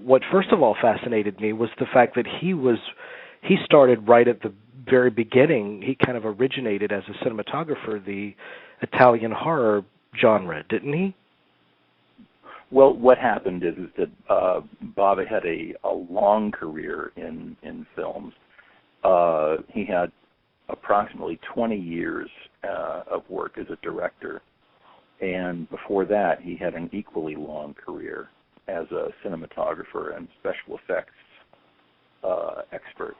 what first of all fascinated me was the fact that he started right at the very beginning. He kind of originated as a cinematographer the Italian horror genre, didn't he? Well, what happened is that Bava had a long career in films. He had approximately 20 years of work as a director, and before that he had an equally long career as a cinematographer and special effects expert.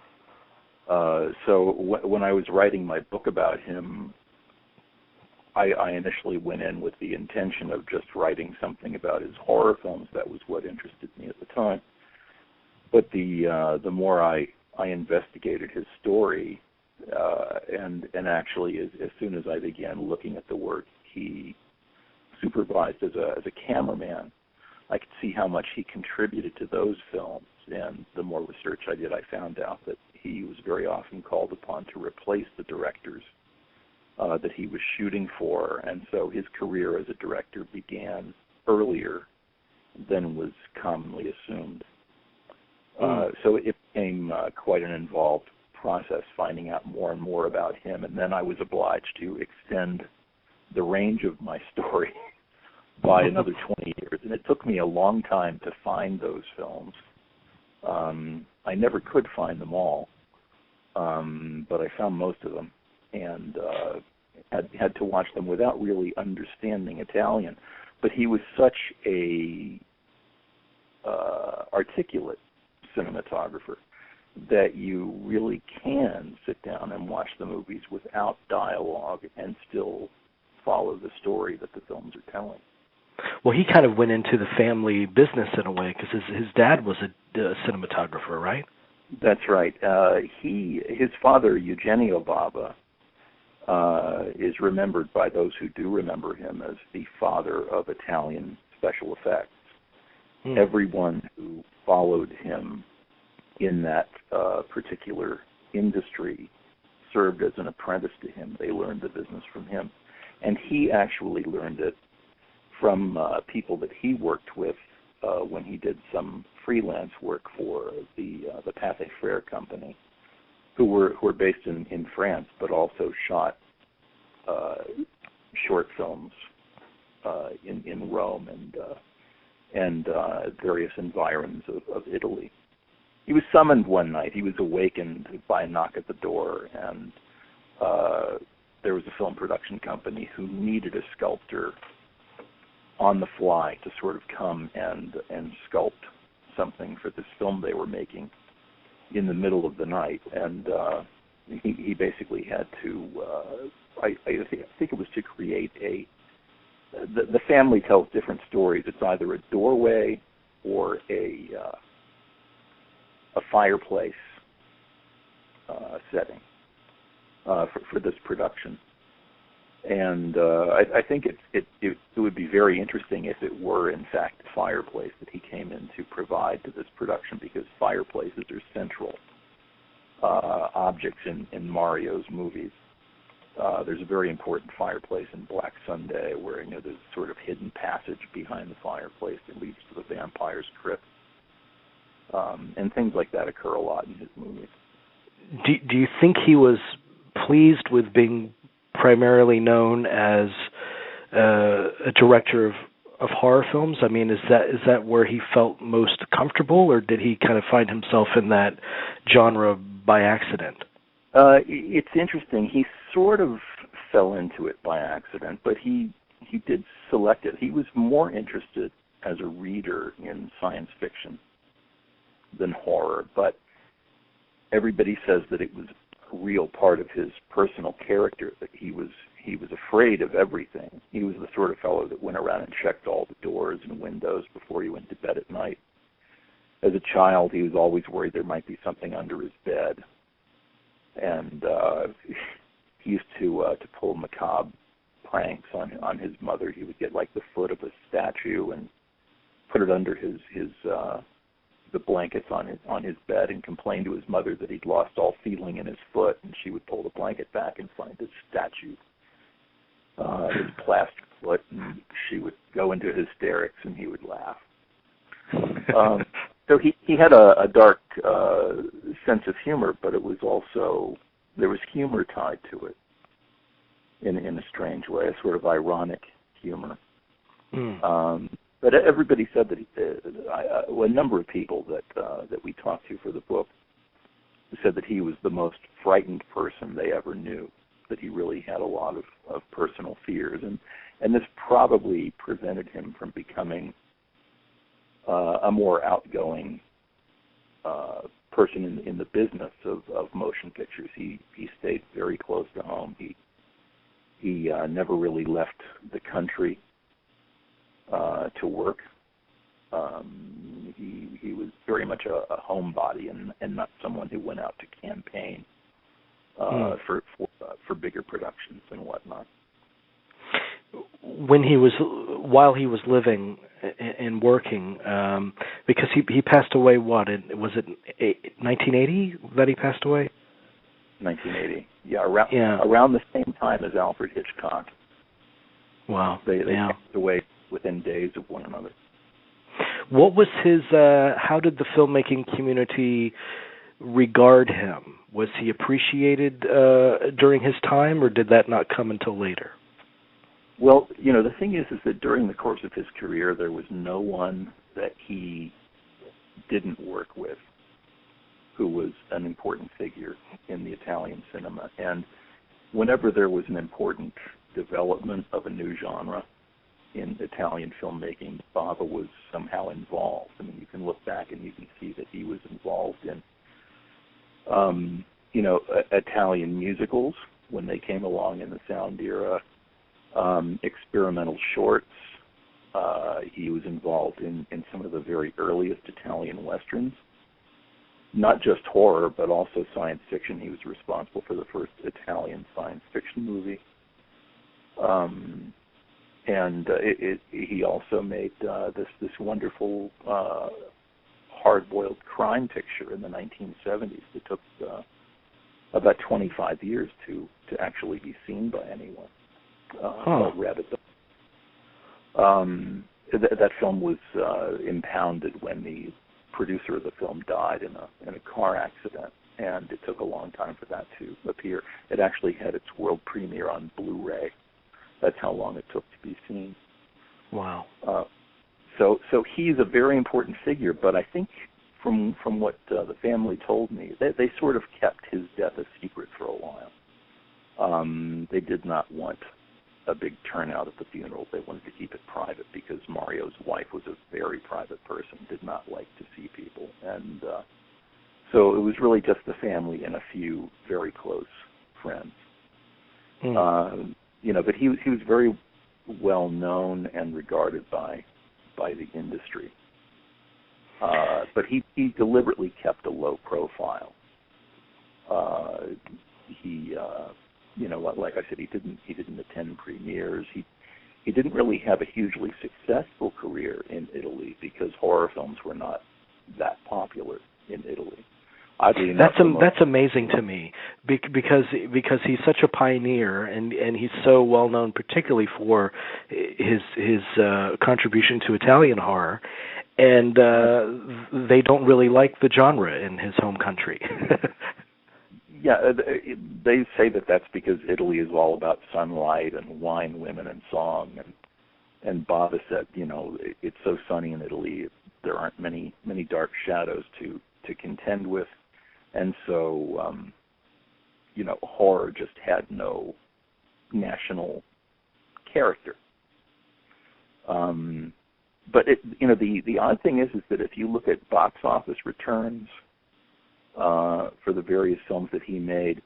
So when I was writing my book about him, I initially went in with the intention of just writing something about his horror films. That was what interested me at the time. But the more I investigated his story, and actually as soon as I began looking at the work he supervised as a cameraman, I could see how much he contributed to those films. And the more research I did, I found out that he was very often called upon to replace the directors that he was shooting for, and so his career as a director began earlier than was commonly assumed. So it became quite an involved process finding out more and more about him, and then I was obliged to extend the range of my story by another 20 years, and it took me a long time to find those films. I never could find them all, but I found most of them, and had to watch them without really understanding Italian. But he was such a articulate cinematographer that you really can sit down and watch the movies without dialogue and still follow the story that the films are telling. Well, he kind of went into the family business in a way because his dad was a cinematographer, right? That's right. His father, Eugenio Bava, is remembered by those who do remember him as the father of Italian special effects. Everyone who followed him in that particular industry served as an apprentice to him. They learned the business from him. And he actually learned it from people that he worked with when he did some freelance work for the Pathé Frère company, who were based in France, but also shot short films in Rome and various environs of Italy. He was summoned one night. He was awakened by a knock at the door, and there was a film production company who needed a sculptor on the fly to sort of come and sculpt something for this film they were making in the middle of the night. And he basically had to, I think it was to create the family tells different stories. It's either a doorway or a fireplace setting for this production. And I think it would be very interesting if it were, in fact, a fireplace that he came in to provide to this production, because fireplaces are central objects in Mario's movies. There's a very important fireplace in Black Sunday where there's a sort of hidden passage behind the fireplace that leads to the vampire's crypt. And things like that occur a lot in his movies. Do you think he was pleased with being primarily known as a director of horror films? I mean, is that where he felt most comfortable, or did he kind of find himself in that genre by accident? It's interesting. He sort of fell into it by accident, but he did select it. He was more interested as a reader in science fiction than horror, but everybody says that it was a real part of his personal character, that he was afraid of everything. He was the sort of fellow that went around and checked all the doors and windows before he went to bed at night. As a child, he was always worried there might be something under his bed, and he used to pull macabre pranks on his mother. He would get like the foot of a statue and put it under the blankets on his bed and complain to his mother that he'd lost all feeling in his foot, and she would pull the blanket back and find his statue, his plaster foot, and she would go into hysterics and he would laugh. So he had a dark sense of humor, but it was also, there was humor tied to it in a strange way, a sort of ironic humor. But everybody said that a number of people that we talked to for the book said that he was the most frightened person they ever knew, that he really had a lot of personal fears, and this probably prevented him from becoming a more outgoing person in the business of motion pictures. He stayed very close to home. He never really left the country to work. He was very much a homebody and not someone who went out to campaign for bigger productions and whatnot. While he was living and working, because he passed away, was it 1980 that he passed away? 1980, around the same time as Alfred Hitchcock. Wow. They passed away within days of one another. What was his? How did the filmmaking community regard him? Was he appreciated during his time, or did that not come until later? Well, the thing is that during the course of his career, there was no one that he didn't work with who was an important figure in the Italian cinema. And whenever there was an important development of a new genre in Italian filmmaking, Bava was somehow involved. I mean, you can look back and you can see that he was involved in, Italian musicals when they came along in the sound era, experimental shorts. He was involved in some of the very earliest Italian westerns, not just horror, but also science fiction. He was responsible for the first Italian science fiction movie. He also made this wonderful hard-boiled crime picture in the 1970s that took about 25 years to actually be seen by anyone. Called Rabbit Dog. That film was impounded when the producer of the film died in a car accident, and it took a long time for that to appear. It actually had its world premiere on Blu-ray. That's how long it took to be seen. Wow. So he's a very important figure, but I think from what the family told me, they sort of kept his death a secret for a while. They did not want a big turnout at the funeral. They wanted to keep it private because Mario's wife was a very private person, did not like to see people. And so it was really just the family and a few very close friends. But he was very well known and regarded by the industry. But he deliberately kept a low profile. Like I said, he didn't attend premieres. He didn't really have a hugely successful career in Italy because horror films were not that popular in Italy. Oddly enough, that's amazing to me because he's such a pioneer and he's so well known, particularly for his contribution to Italian horror, and they don't really like the genre in his home country. Yeah, they say that that's because Italy is all about sunlight and wine, women, and song, and Bava said, it's so sunny in Italy, there aren't many dark shadows to contend with. And so, horror just had no national character. But the odd thing is that if you look at box office returns for the various films that he made,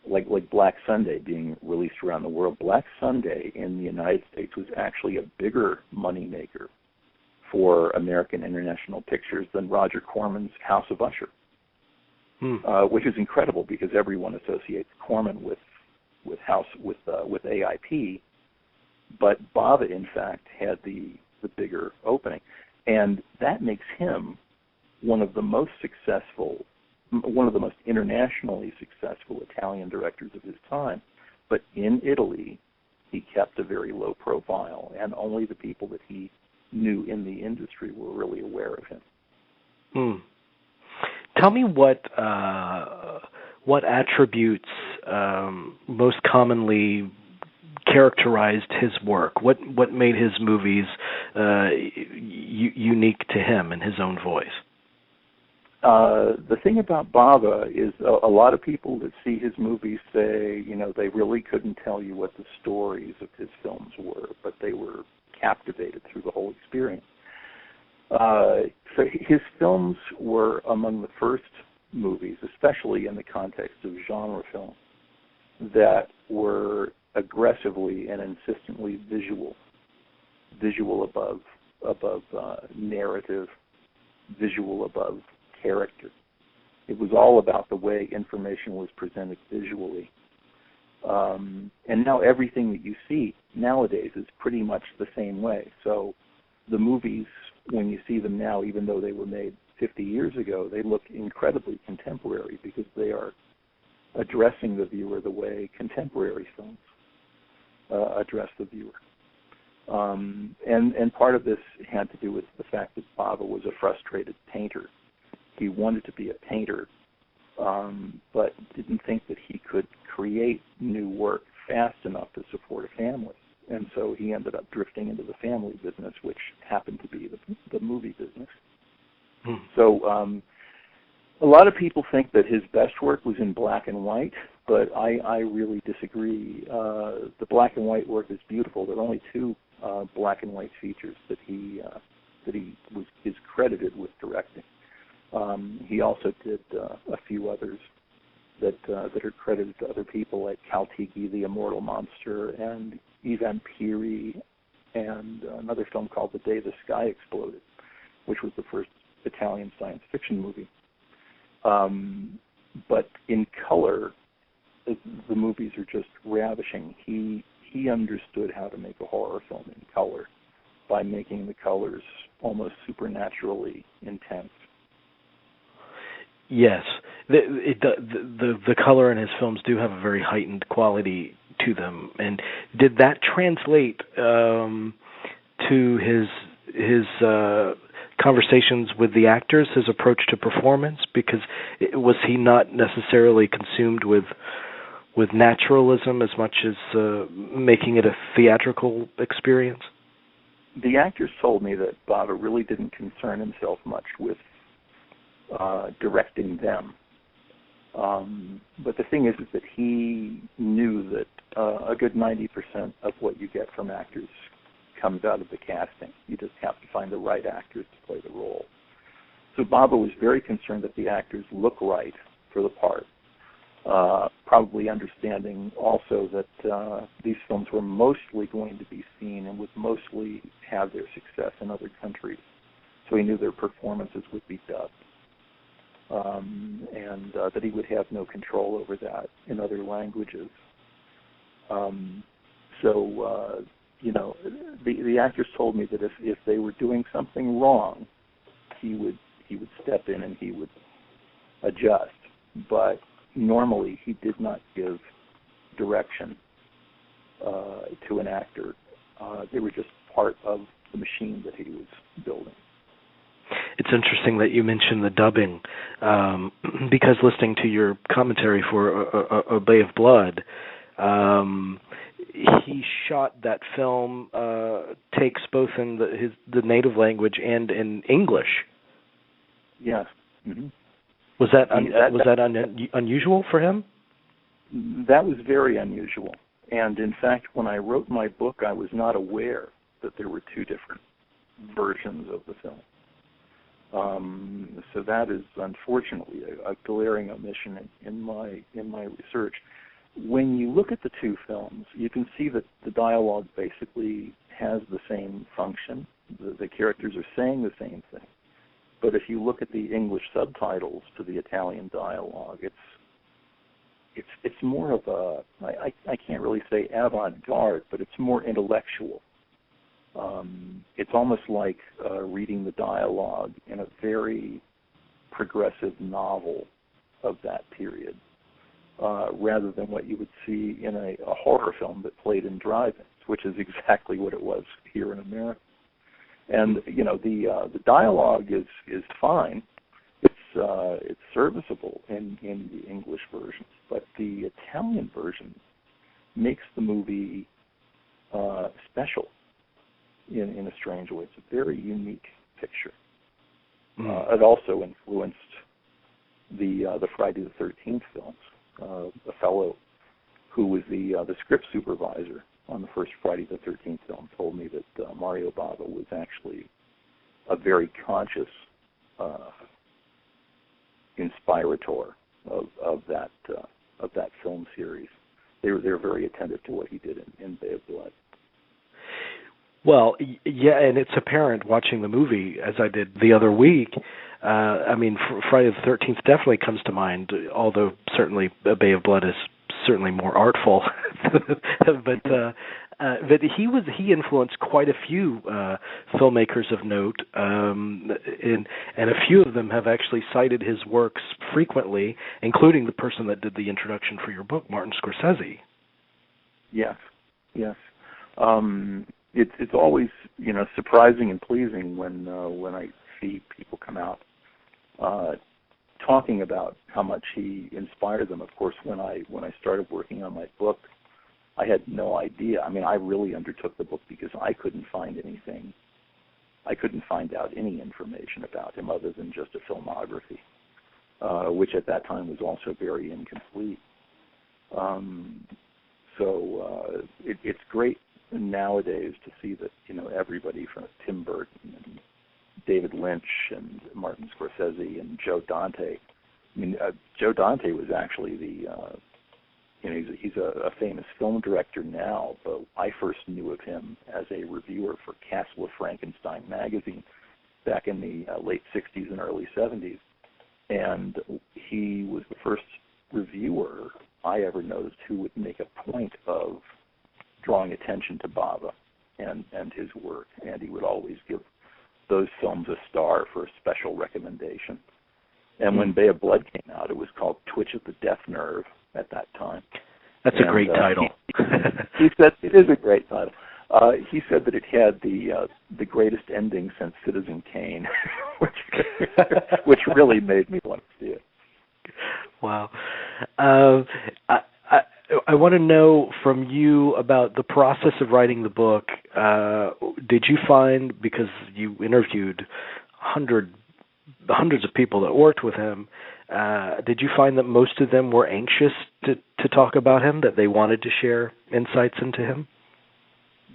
like Black Sunday being released around the world, Black Sunday in the United States was actually a bigger moneymaker for American International Pictures than Roger Corman's House of Usher. Which is incredible because everyone associates Corman with AIP, but Bava in fact had the bigger opening, and that makes him one of the most internationally successful Italian directors of his time. But in Italy, he kept a very low profile, and only the people that he knew in the industry were really aware of him. Tell me what attributes most commonly characterized his work. What made his movies unique to him in his own voice? The thing about Bava is a lot of people that see his movies say, they really couldn't tell you what the stories of his films were, but they were captivated through the whole experience. So his films were among the first movies, especially in the context of genre film, that were aggressively and insistently visual above narrative, visual above character. It was all about the way information was presented visually. And now everything that you see nowadays is pretty much the same way. So the movies, when you see them now, even though they were made 50 years ago, they look incredibly contemporary because they are addressing the viewer the way contemporary films address the viewer. And part of this had to do with the fact that Bava was a frustrated painter. He wanted to be a painter, but didn't think that he could create new work fast enough to support a family. And so he ended up drifting into the family business, which happened to be the movie business. So a lot of people think that his best work was in black and white, but I really disagree. The black and white work is beautiful. There are only two black and white features that he is credited with directing. He also did a few others that are credited to other people, like Kaltigi, the Immortal Monster, and Vampiri, and another film called The Day the Sky Exploded, which was the first Italian science fiction movie. But in color, the movies are just ravishing. He understood how to make a horror film in color by making the colors almost supernaturally intense. Yes, the color in his films do have a very heightened quality to them. And did that translate to his conversations with the actors, his approach to performance? Because was he not necessarily consumed with naturalism as much as making it a theatrical experience? The actors told me that Bava really didn't concern himself much with directing them. But the thing is that he knew that a good 90% of what you get from actors comes out of the casting. You just have to find the right actors to play the role. So Bava was very concerned that the actors look right for the part, probably understanding also that these films were mostly going to be seen and would mostly have their success in other countries. So he knew their performances would be dubbed. And that he would have no control over that in other languages. The actors told me that if they were doing something wrong, he would step in and he would adjust. But normally he did not give direction to an actor. They were just part of the machine that he was building. It's interesting that you mentioned the dubbing, because listening to your commentary for A Bay of Blood, he shot that film takes both in the native language and in English. Yes. Mm-hmm. Was that unusual for him? That was very unusual. And in fact, when I wrote my book, I was not aware that there were two different versions of the film. So that is unfortunately a glaring omission in my research. When you look at the two films, you can see that the dialogue basically has the same function. The characters are saying the same thing. But if you look at the English subtitles to the Italian dialogue, it's more of a, I can't really say avant-garde, but it's more intellectual. It's almost like reading the dialogue in a very progressive novel of that period, rather than what you would see in a horror film that played in drive-ins, which is exactly what it was here in America. And the dialogue is fine. It's it's serviceable in the English versions, but the Italian version makes the movie special in a strange way. It's a very unique picture. It also influenced the Friday the 13th films. A fellow who was the script supervisor on the first Friday the 13th film told me that Mario Bava was actually a very conscious inspirator of that film series. They were very attentive to what he did in Bay of Blood. Well, yeah, and it's apparent watching the movie, as I did the other week. I mean, Friday the 13th definitely comes to mind, although certainly Bay of Blood is certainly more artful. But he influenced quite a few filmmakers of note, and a few of them have actually cited his works frequently, including the person that did the introduction for your book, Martin Scorsese. Yes. It's always surprising and pleasing when I see people come out talking about how much he inspired them. Of course, when I started working on my book, I had no idea. I mean, I really undertook the book because I couldn't find anything. I couldn't find out any information about him other than just a filmography, which at that time was also very incomplete. So it's great nowadays to see that everybody from Tim Burton and David Lynch and Martin Scorsese and Joe Dante. I mean, Joe Dante was actually he's a famous film director now, but I first knew of him as a reviewer for Castle of Frankenstein magazine back in the late 60s and early 70s. And he was the first reviewer I ever noticed who would make a point of drawing attention to Bava and his work, and he would always give those films a star for a special recommendation. And when Bay of Blood came out, it was called Twitch of the Death Nerve at that time. That's a great title. He said it is a great title. He said that it had the greatest ending since Citizen Kane, which really made me want to see it. Wow. I want to know from you about the process of writing the book. Did you find, because you interviewed hundreds of people that worked with him, did you find that most of them were anxious to talk about him, that they wanted to share insights into him?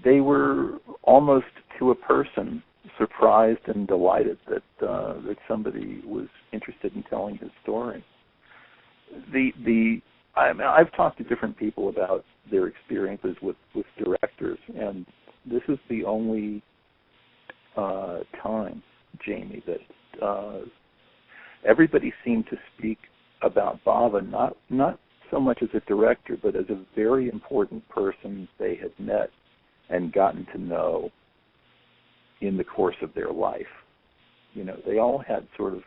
They were almost to a person surprised and delighted that somebody was interested in telling his story. I've talked to different people about their experiences with directors, and this is the only time, Jamie, that everybody seemed to speak about Bava not so much as a director, but as a very important person they had met and gotten to know in the course of their life. They all had sort of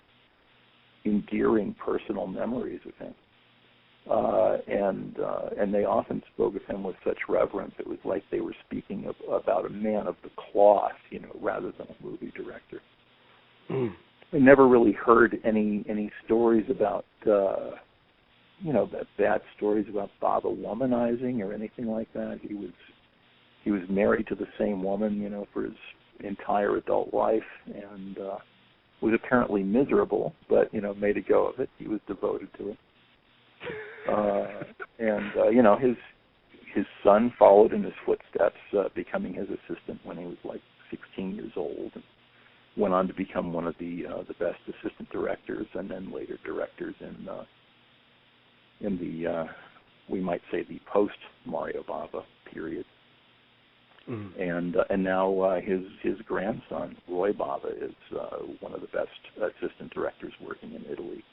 endearing personal memories of him. And they often spoke of him with such reverence. It was like they were speaking about a man of the cloth, rather than a movie director. I never really heard any stories about, bad stories about Bava womanizing or anything like that. He was married to the same woman, for his entire adult life, and was apparently miserable, but made a go of it. He was devoted to it. His son followed in his footsteps, becoming his assistant when he was like 16 years old, and went on to become one of the best assistant directors, and then later directors in the we might say the post Mario Bava period. And now his grandson Roy Bava is one of the best assistant directors working in Italy,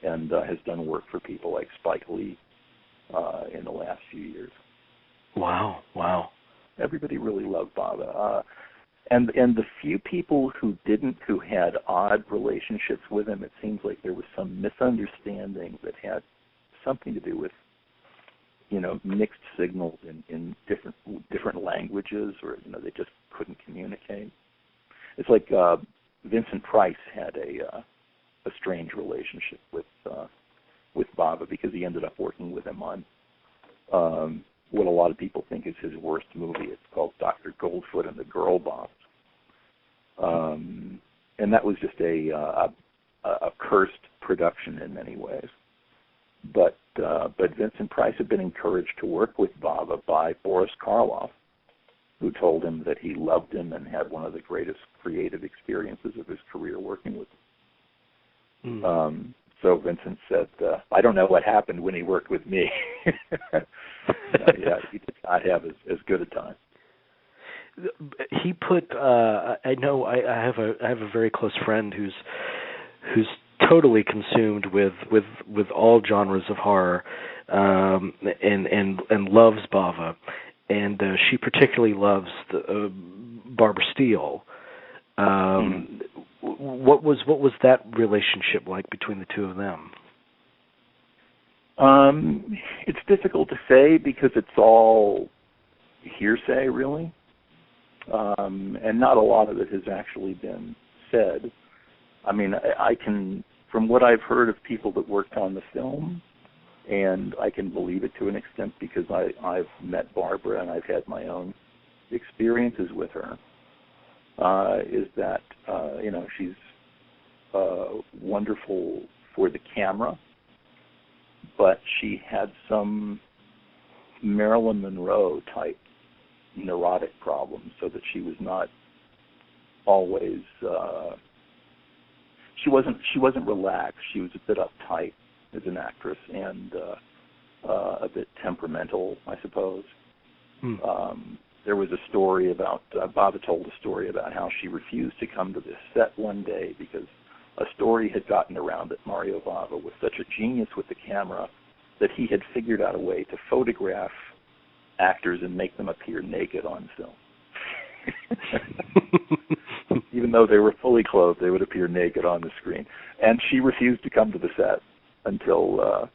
and has done work for people like Spike Lee in the last few years. Wow. Everybody really loved Bava. And the few people who had odd relationships with him, it seems like there was some misunderstanding that had something to do with, mixed signals in different languages, or, they just couldn't communicate. It's like Vincent Price had a strange relationship with Bava, because he ended up working with him on what a lot of people think is his worst movie. It's called Dr. Goldfoot and the Girl Boss. And that was just a cursed production in many ways. But Vincent Price had been encouraged to work with Bava by Boris Karloff, who told him that he loved him and had one of the greatest creative experiences of his career working with him. So Vincent said, I don't know what happened when he worked with me. Yeah, he did not have as good a time. He put. I know. I have a very close friend who's totally consumed with all genres of horror, and loves Bava, and she particularly loves Barbara Steele. What was that relationship like between the two of them? It's difficult to say because it's all hearsay, really. And not a lot of it has actually been said. I mean, I can, from what I've heard of people that worked on the film, and I can believe it to an extent because I've met Barbara and I've had my own experiences with her, is that, she's wonderful for the camera, but she had some Marilyn Monroe type neurotic problems, so that she was not always she wasn't relaxed. She was a bit uptight as an actress and a bit temperamental, I suppose. There was a story about Bava told a story about how she refused to come to this set one day because a story had gotten around that Mario Bava was such a genius with the camera that he had figured out a way to photograph actors and make them appear naked on film. Even though they were fully clothed, they would appear naked on the screen. And she refused to come to the set until,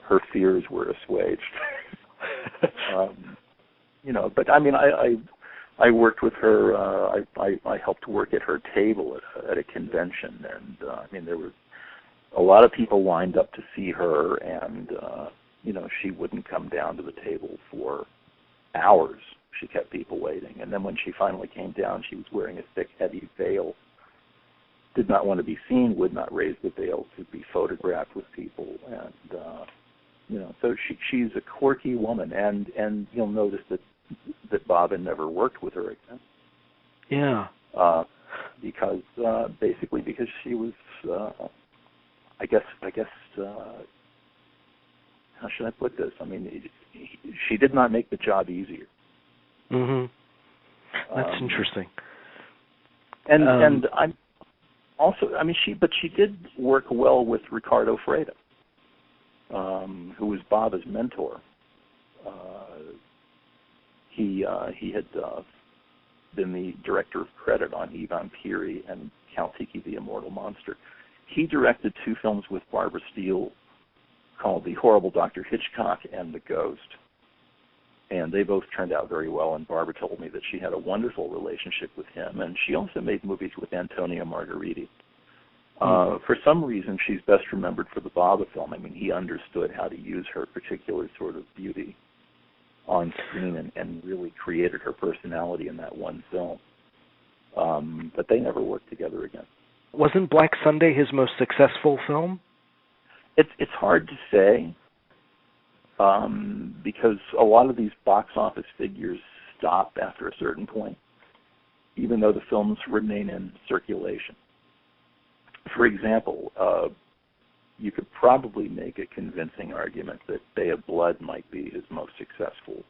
her fears were assuaged. But I mean, I worked with her. I helped work at her table at a convention, and there were a lot of people lined up to see her, and she wouldn't come down to the table for hours. She kept people waiting, and then when she finally came down, she was wearing a thick, heavy veil. Did not want to be seen. Would not raise the veil to be photographed with people, and so she's a quirky woman, and you'll notice that Bava never worked with her again. Yeah. Because she was, I guess. How should I put this? I mean, she did not make the job easier. That's interesting. And I'm also, she did work well with Ricardo Freda, who was Bava's mentor. He had been the director of credit on Ivan Piri and Count Tiki the Immortal Monster. He directed two films with Barbara Steele called The Horrible Dr. Hitchcock and The Ghost. And they both turned out very well, and Barbara told me that she had a wonderful relationship with him, and she also made movies with Antonio Margheriti. For some reason, she's best remembered for the Bava film. I mean, he understood how to use her particular sort of beauty on screen and really created her personality in that one film. But they never worked together again. Wasn't Black Sunday his most successful film? It's hard to say, because a lot of these box office figures stop after a certain point, even though the films remain in circulation. For example, you could probably make a convincing argument that Bay of Blood might be his most successful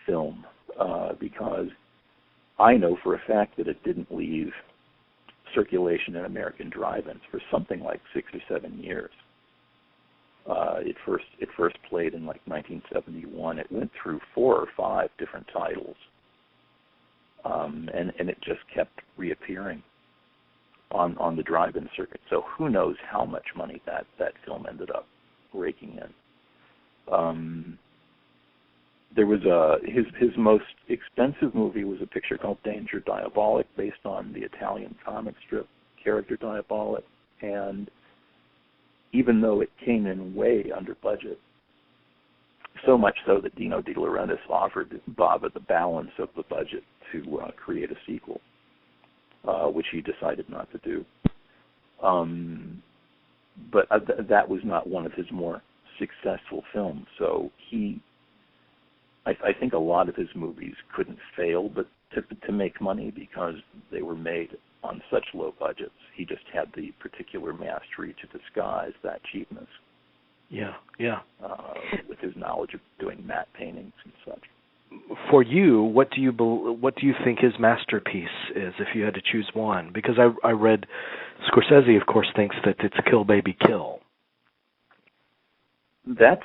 film, because I know for a fact that it didn't leave circulation in American drive-ins for something like 6 or 7 years. It first played in like 1971. It went through 4 or 5 different titles, and it just kept reappearing on the drive-in circuit. So who knows how much money that film ended up raking in. There was his most expensive movie was a picture called Danger Diabolic, based on the Italian comic strip character Diabolic, and even though it came in way under budget, so much so that Dino De Laurentiis offered Bava the balance of the budget to create a sequel, which he decided not to do. But that was not one of his more successful films. So I think a lot of his movies couldn't fail, but to make money because they were made on such low budgets. He just had the particular mastery to disguise that cheapness. Yeah. With his knowledge of doing matte paintings and such. For you, what do you think his masterpiece is, if you had to choose one? Because I read Scorsese, of course, thinks that it's Kill Baby Kill. That's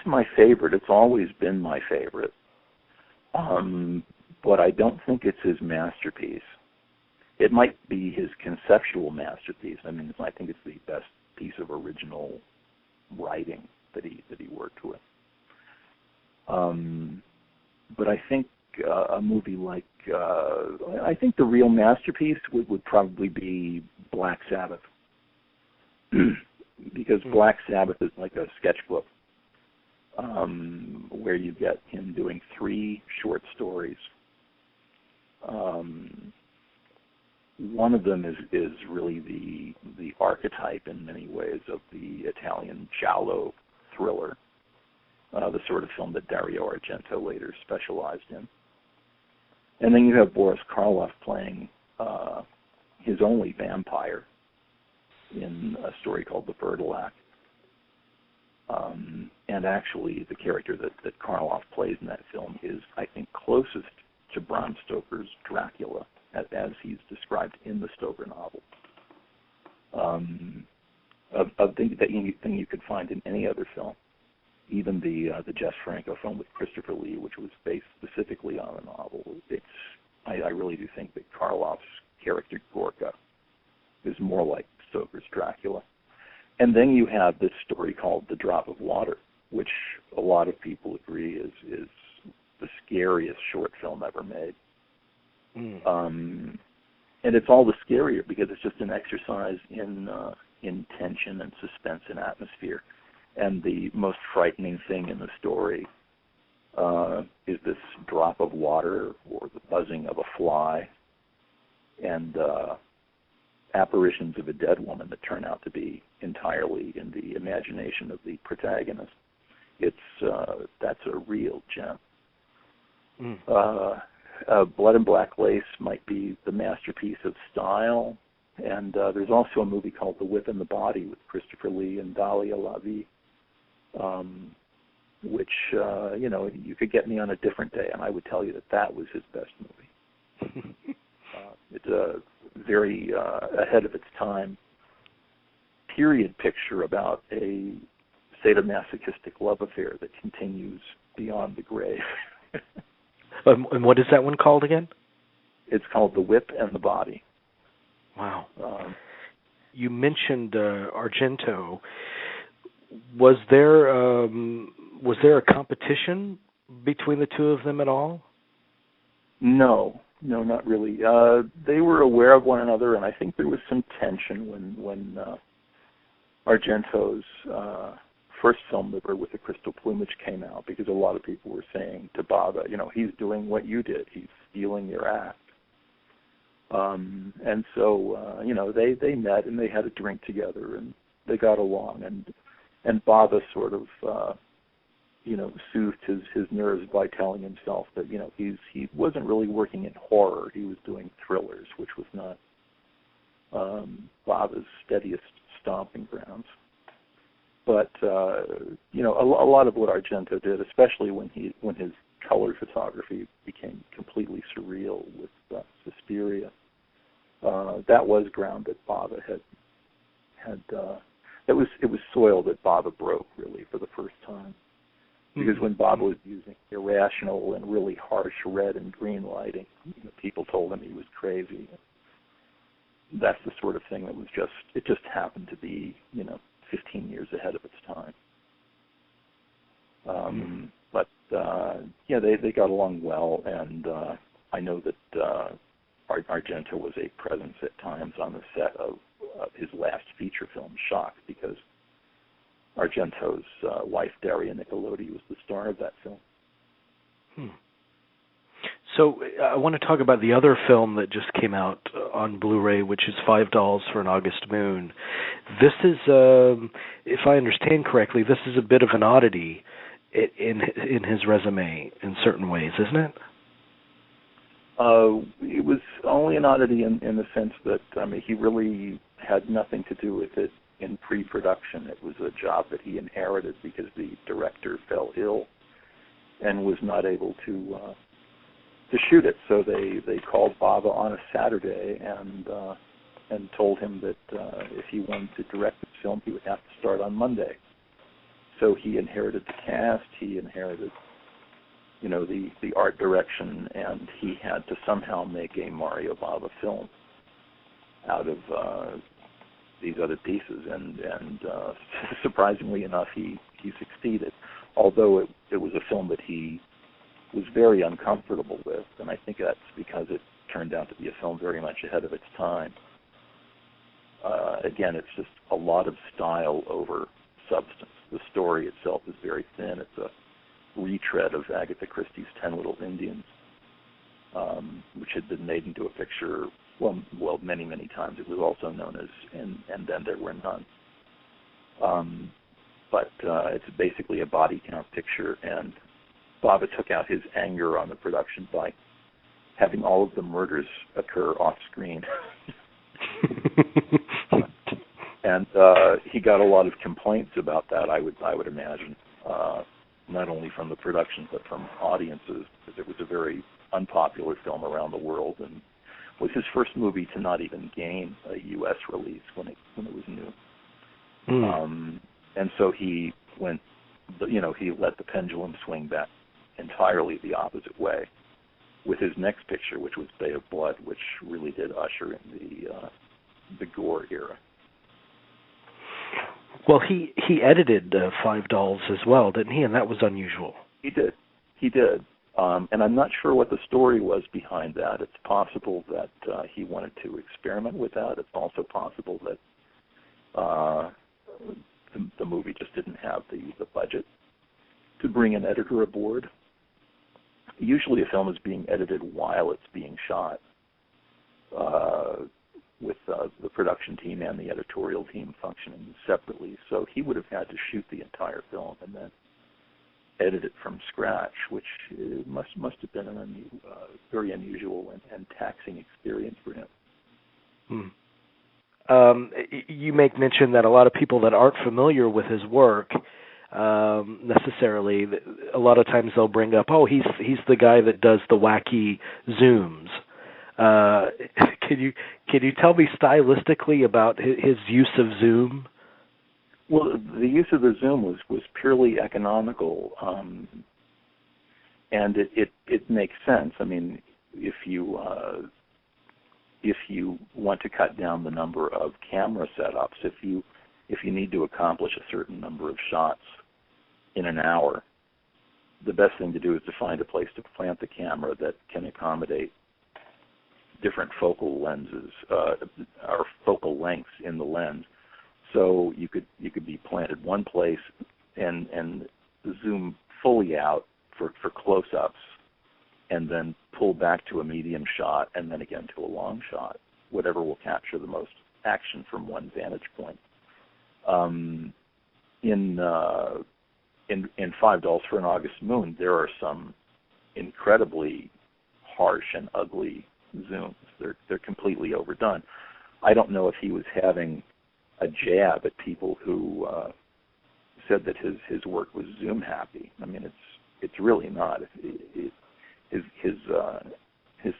my favorite. It's always been my favorite. But I don't think it's his masterpiece. It might be his conceptual masterpiece. I mean, I think it's the best piece of original writing that he worked with. But I think a movie like I think the real masterpiece would probably be Black Sabbath, because Black Sabbath is like a sketchbook where you get him doing 3 short stories. One of them is really the archetype in many ways of the Italian giallo thriller, the sort of film that Dario Argento later specialized in. And then you have Boris Karloff playing his only vampire in a story called The Bergerac. And actually, the character that Karloff plays in that film is, I think, closest to Bram Stoker's Dracula, as he's described in the Stoker novel. Of anything you could find in any other film, even the Jess Franco film with Christopher Lee, which was based specifically on a novel. I really do think that Karloff's character Gorka is more like Stoker's Dracula. And then you have this story called The Drop of Water, which a lot of people agree is the scariest short film ever made. And it's all the scarier because it's just an exercise in tension and suspense and atmosphere. And the most frightening thing in the story is this drop of water or the buzzing of a fly and apparitions of a dead woman that turn out to be entirely in the imagination of the protagonist. That's a real gem. Blood and Black Lace might be the masterpiece of style, and there's also a movie called The Whip and the Body with Christopher Lee and Dahlia Lavi, which you could get me on a different day, and I would tell you that was his best movie. It's a very ahead of its time period picture about a sadomasochistic love affair that continues beyond the grave. And what is that one called again? It's called The Whip and the Body. Wow. You mentioned Argento. Was there a competition between the two of them at all? No, not really. They were aware of one another, and I think there was some tension when Argento's first film, Liver with the Crystal Plumage, came out, because a lot of people were saying to Bava, he's doing what you did. He's stealing your act. And so, they met and they had a drink together and they got along. And Bava sort of, soothed his nerves by telling himself that, he wasn't really working in horror. He was doing thrillers, which was not Bava's steadiest stomping grounds. But a lot of what Argento did, especially when his color photography became completely surreal with Suspiria, that was ground that Bava had. It was soil that Bava broke really for the first time, because when Bava was using irrational and really harsh red and green lighting, people told him he was crazy. That's the sort of thing that was just happened to be 15 years ahead of its time. But they got along well, and I know that Argento was a presence at times on the set of his last feature film, Shock, because Argento's wife, Daria Nicolodi, was the star of that film. So I want to talk about the other film that just came out on Blu-ray, which is $5 for an August Moon. This is, if I understand correctly, this is a bit of an oddity in his resume in certain ways, isn't it? It was only an oddity in the sense that, I mean, he really had nothing to do with it in pre-production. It was a job that he inherited because the director fell ill and was not able to shoot it. So they called Bava on a Saturday and told him that if he wanted to direct the film, he would have to start on Monday. So he inherited the cast, he inherited, the art direction, and he had to somehow make a Mario Bava film out of these other pieces. And surprisingly enough, he succeeded. Although it was a film that he was very uncomfortable with, and I think that's because it turned out to be a film very much ahead of its time. Again, it's just a lot of style over substance. The story itself is very thin. It's a retread of Agatha Christie's 10 Little Indians, which had been made into a picture, well, many, many times. It was also known as And Then There Were None. But it's basically a body count picture, and Bava took out his anger on the production by having all of the murders occur off screen. And he got a lot of complaints about that, I would imagine, not only from the production but from audiences, because it was a very unpopular film around the world and was his first movie to not even gain a U.S. release when it was new. And so he went, he let the pendulum swing back entirely the opposite way with his next picture, which was Bay of Blood, which really did usher in the gore era. Well, he edited $5 as well, didn't he? And that was unusual. He did. And I'm not sure what the story was behind that. It's possible that he wanted to experiment with that. It's also possible that the movie just didn't have the budget to bring an editor aboard. Usually a film is being edited while it's being shot, with the production team and the editorial team functioning separately. So he would have had to shoot the entire film and then edit it from scratch, which must have been a very unusual and taxing experience for him. You make mention that a lot of people that aren't familiar with his work necessarily, a lot of times they'll bring up, he's the guy that does the wacky zooms. Can you tell me stylistically about his use of zoom? Well, the use of the zoom was purely economical, and it makes sense. I mean, if you want to cut down the number of camera setups, if you need to accomplish a certain number of shots in an hour, the best thing to do is to find a place to plant the camera that can accommodate different focal lenses or focal lengths in the lens. So you could be planted one place and zoom fully out for close-ups, and then pull back to a medium shot, and then again to a long shot, whatever will capture the most action from one vantage point. In $5 for an August Moon, there are some incredibly harsh and ugly zooms. They're completely overdone. I don't know if he was having a jab at people who said that his work was zoom happy. I mean, it's really not. His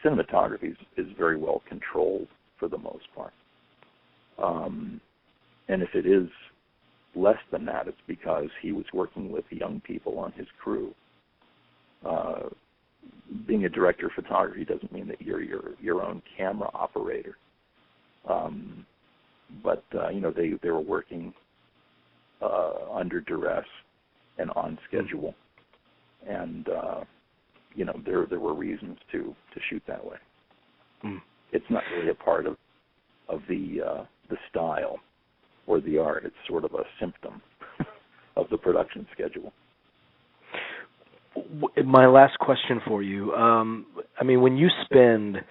cinematography is very well controlled for the most part. And if it is less than that, it's because he was working with young people on his crew. Being a director of photography doesn't mean that you're your own camera operator. But they were working under duress and on schedule, and there were reasons to shoot that way. It's not really a part of the the style or the art. It's sort of a symptom of the production schedule. My last question for you. I mean, when you spend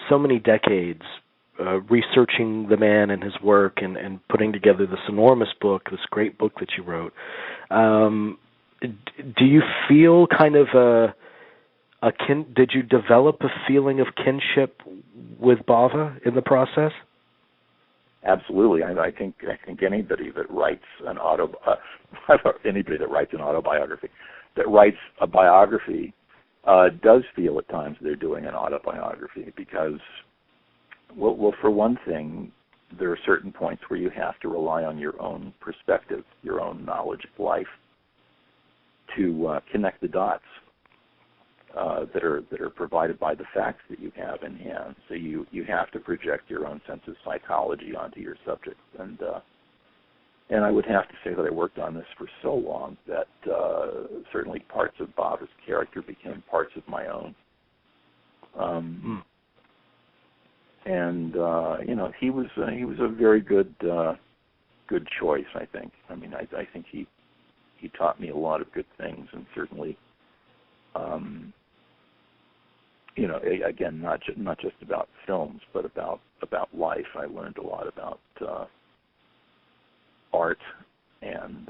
so many decades researching the man and his work and putting together this enormous book, this great book that you wrote, do you feel kind of did you develop a feeling of kinship with Bava in the process? Absolutely. I think anybody that writes an autobiography, that writes a biography, does feel at times they're doing an autobiography because, well, for one thing, there are certain points where you have to rely on your own perspective, your own knowledge of life, to connect the dots that are provided by the facts that you have in hand. So you have to project your own sense of psychology onto your subject. And I would have to say that I worked on this for so long that certainly parts of Bava's character became parts of my own. And he was a very good choice, I think. I mean, I think he taught me a lot of good things, and certainly, again, not just about films, but about life. I learned a lot about art, and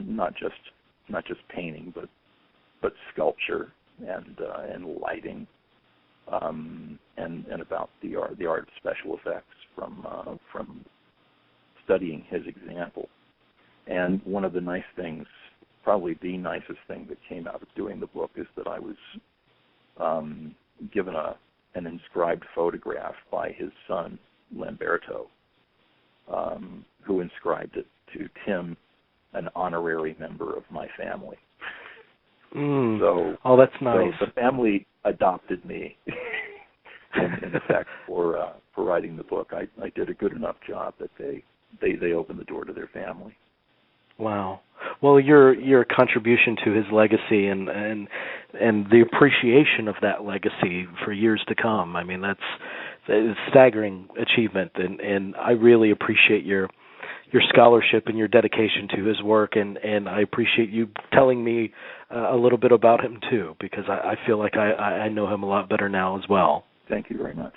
not just painting, but sculpture and lighting, and about the art of special effects from studying his example. And one of the nice things, probably the nicest thing that came out of doing the book, is that I was given an inscribed photograph by his son, Lamberto, who inscribed it to Tim, an honorary member of my family. So that's nice. So the family adopted me, in effect, for writing the book. I did a good enough job that they opened the door to their family. Wow. Well, your contribution to his legacy and the appreciation of that legacy for years to come, I mean, that's a staggering achievement, and I really appreciate your scholarship and your dedication to his work, and I appreciate you telling me a little bit about him too, because I feel like I know him a lot better now as well. Thank you very much.